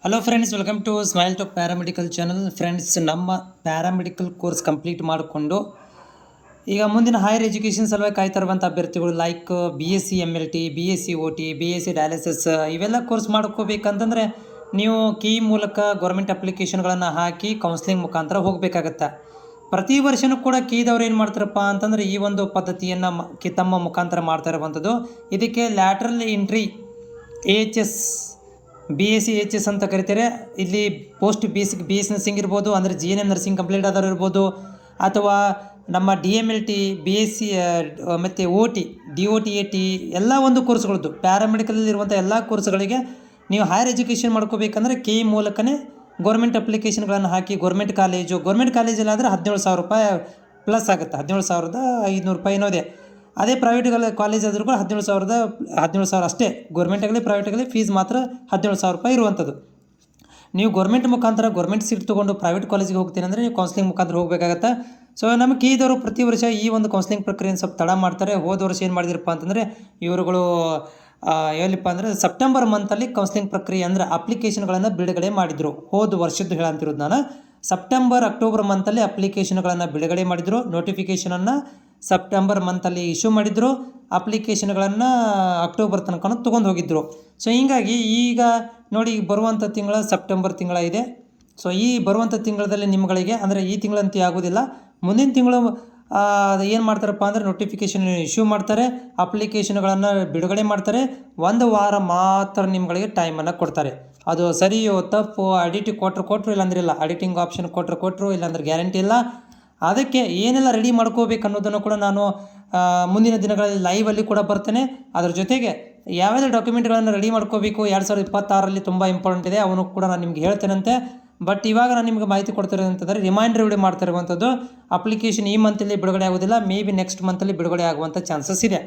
Hello friends, welcome to smile to paramedical channel. Friends, ನಮ್ಮ paramedical course complete ಮಾಡಿಕೊಂಡು ಈಗ ಮುಂದಿನ ಹೈಯರ್ ಎಜುಕೇಷನ್ ಸಲುವಾಗಿ ಕಾಯ್ತಾ ಇರುವಂಥ ಅಭ್ಯರ್ಥಿಗಳು like BSc MLT, BSc OT, BSc dialysis ಇವೆಲ್ಲ ಕೋರ್ಸ್ ಮಾಡ್ಕೋಬೇಕಂತಂದರೆ ನೀವು ಕೀ ಮೂಲಕ ಗೌರ್ಮೆಂಟ್ ಅಪ್ಲಿಕೇಶನ್ಗಳನ್ನು ಹಾಕಿ ಕೌನ್ಸ್ಲಿಂಗ್ ಮುಖಾಂತರ ಹೋಗಬೇಕಾಗತ್ತೆ. ಪ್ರತಿ ವರ್ಷವೂ ಕೂಡ ಕೀದವ್ರು ಏನು ಮಾಡ್ತಾರಪ್ಪ ಅಂತಂದರೆ ಈ ಒಂದು ಪದ್ಧತಿಯನ್ನು ತಮ್ಮ ಮುಖಾಂತರ ಮಾಡ್ತಾ ಇರುವಂಥದ್ದು. ಇದಕ್ಕೆ lateral entry AHS BSc HS ಅಂತ ಕರಿತಾರೆ. ಇಲ್ಲಿ ಪೋಸ್ಟ್ ಬೇಸಿಕ್ BS ನರ್ಸಿಂಗ್ ಇರ್ಬೋದು, ಅಂದರೆ GNM ನರ್ಸಿಂಗ್ ಕಂಪ್ಲೀಟ್ ಆದವ್ರು ಇರ್ಬೋದು, ಅಥವಾ ನಮ್ಮ DMLT, BSc ಮತ್ತು OT, DOT, AT ಎಲ್ಲ ಒಂದು ಕೋರ್ಸ್ಗಳದ್ದು ಪ್ಯಾರಾಮೆಡಿಕಲಲ್ಲಿರುವಂಥ ಎಲ್ಲ ಕೋರ್ಸ್ಗಳಿಗೆ ನೀವು ಹೈಯರ್ ಎಜುಕೇಷನ್ ಮಾಡ್ಕೋಬೇಕಂದ್ರೆ ಕೆ ಮೂಲಕನೇ ಗೌರ್ಮೆಂಟ್ ಅಪ್ಲಿಕೇಶನ್ಗಳನ್ನು ಹಾಕಿ ಗೌರ್ಮೆಂಟ್ ಕಾಲೇಜಲ್ಲಾದರೆ 17,000 ರೂಪಾಯಿ ಪ್ಲಸ್ ಆಗುತ್ತೆ. 17,500 ರೂಪಾಯಿ ಇದೆ. ಅದೇ ಪ್ರೈವೇಟ್ ಕಾಲೇಜ್ ಆದರೂ ಕೂಡ 17,000 ಅಷ್ಟೇ. ಗೌರ್ಮೆಂಟಾಗಲಿ ಪ್ರೈವೇಟಾಗಲಿ ಫೀಸ್ ಮಾತ್ರ 17,000 ರೂಪಾಯಿ ಇರುವಂಥದ್ದು. ನೀವು ಗೌರ್ಮೆಂಟ್ ಮುಖಾಂತರ ಗೌರ್ಮೆಂಟ್ ಸೀಟ್ ತೊಗೊಂಡು ಪ್ರೈವೇಟ್ ಕಾಲೇಜಿಗೆ ಹೋಗ್ತೀನಿ ಅಂದರೆ ನೀವು ಕೌನ್ಸ್ಲಿಂಗ್ ಮುಖಾಂತರ ಹೋಗಬೇಕಾಗತ್ತೆ. ಸೊ ನಮ್ಮ ಕೀದವರು ಪ್ರತಿ ವರ್ಷ ಈ ಒಂದು ಕೌನ್ಸ್ಲಿಂಗ್ ಪ್ರಕ್ರಿಯೆಯನ್ನು ಸ್ವಲ್ಪ ತಡ ಮಾಡ್ತಾರೆ. ಹೋದ ವರ್ಷ ಏನು ಮಾಡಿದಿರಪ್ಪ ಅಂತಂದರೆ ಇವರುಗಳು ಎಲ್ಲಿಪ್ಪ ಅಂದರೆ ಸೆಪ್ಟೆಂಬರ್ ಮಂತಲ್ಲಿ ಕೌನ್ಸ್ಲಿಂಗ್ ಪ್ರಕ್ರಿಯೆ ಅಂದರೆ ಅಪ್ಲಿಕೇಶನ್ಗಳನ್ನು ಬಿಡುಗಡೆ ಮಾಡಿದರು. ಹೋದ ವರ್ಷದ್ದು ಹೇಳಂತಿರೋದು ನಾನು. ಸೆಪ್ಟೆಂಬರ್ ಅಕ್ಟೋಬರ್ ಮಂತಲ್ಲಿ ಅಪ್ಲಿಕೇಶನ್ಗಳನ್ನು ಬಿಡುಗಡೆ ಮಾಡಿದರು. ನೋಟಿಫಿಕೇಷನನ್ನು ಸೆಪ್ಟೆಂಬರ್ ಮಂತಲ್ಲಿ ಇಶ್ಯೂ ಮಾಡಿದರು. ಅಪ್ಲಿಕೇಶನ್ಗಳನ್ನು ಅಕ್ಟೋಬರ್ ತನಕ ತೊಗೊಂಡು ಹೋಗಿದ್ದರು. ಸೊ ಹೀಗಾಗಿ ಈಗ ನೋಡಿ, ಬರುವಂಥ ತಿಂಗಳ ಸೆಪ್ಟೆಂಬರ್ ತಿಂಗಳ ಇದೆ. ಸೊ ಈ ಬರುವಂಥ ತಿಂಗಳಲ್ಲಿ ನಿಮ್ಮಗಳಿಗೆ ಅಂದರೆ ಈ ತಿಂಗಳಂತೂ ಆಗೋದಿಲ್ಲ, ಮುಂದಿನ ತಿಂಗಳು ಏನು ಮಾಡ್ತಾರಪ್ಪ ಅಂದರೆ ನೋಟಿಫಿಕೇಷನ್ ಇಶ್ಯೂ ಮಾಡ್ತಾರೆ, ಅಪ್ಲಿಕೇಶನ್ಗಳನ್ನು ಬಿಡುಗಡೆ ಮಾಡ್ತಾರೆ. 1 ವಾರ ಮಾತ್ರ ನಿಮ್ಮಗಳಿಗೆ ಟೈಮನ್ನು ಕೊಡ್ತಾರೆ. ಅದು ಸರಿಯೋ ತಪ್ಪು, ಎಡಿಟಿಂಗ್ ಕೊಟ್ಟರು ಇಲ್ಲಾಂದ್ರೆ ಎಡಿಟಿಂಗ್ ಆಪ್ಷನ್ ಕೊಟ್ಟರು ಇಲ್ಲಾಂದ್ರೆ ಗ್ಯಾರಂಟಿ ಇಲ್ಲ. ಅದಕ್ಕೆ ಏನೆಲ್ಲ ರೆಡಿ ಮಾಡ್ಕೋಬೇಕು ಅನ್ನೋದನ್ನು ಕೂಡ ನಾನು ಮುಂದಿನ ದಿನಗಳಲ್ಲಿ ಲೈವಲ್ಲಿ ಕೂಡ ಬರ್ತೇನೆ. ಅದ್ರ ಜೊತೆಗೆ ಯಾವ್ಯಾವ ಡಾಕ್ಯುಮೆಂಟ್ಗಳನ್ನು ರೆಡಿ ಮಾಡ್ಕೋಬೇಕು 2026ರಲ್ಲಿ ತುಂಬ ಇಂಪಾರ್ಟೆಂಟ್ ಇದೆ, ಅವನು ಕೂಡ ನಾನು ನಿಮ್ಗೆ ಹೇಳ್ತೇನಂತೆ. ಬಟ್ ಇವಾಗ ನಾನು ನಿಮ್ಗೆ ಮಾಹಿತಿ ಕೊಡ್ತಿರೋದಂತಂದರೆ ರಿಮೈಂಡರ್ ವಿಡಿಯೋ ಮಾಡ್ತಾ ಇರುವಂಥದ್ದು. ಅಪ್ಲಿಕೇಶನ್ ಈ ಮಂತಲ್ಲಿ ಬಿಡುಗಡೆ ಆಗೋದಿಲ್ಲ, ಮೇ ಬಿ ನೆಕ್ಸ್ಟ್ ಮಂತಲ್ಲಿ ಬಿಡುಗಡೆ ಆಗುವಂಥ ಚಾನ್ಸಸ್ ಇದೆ.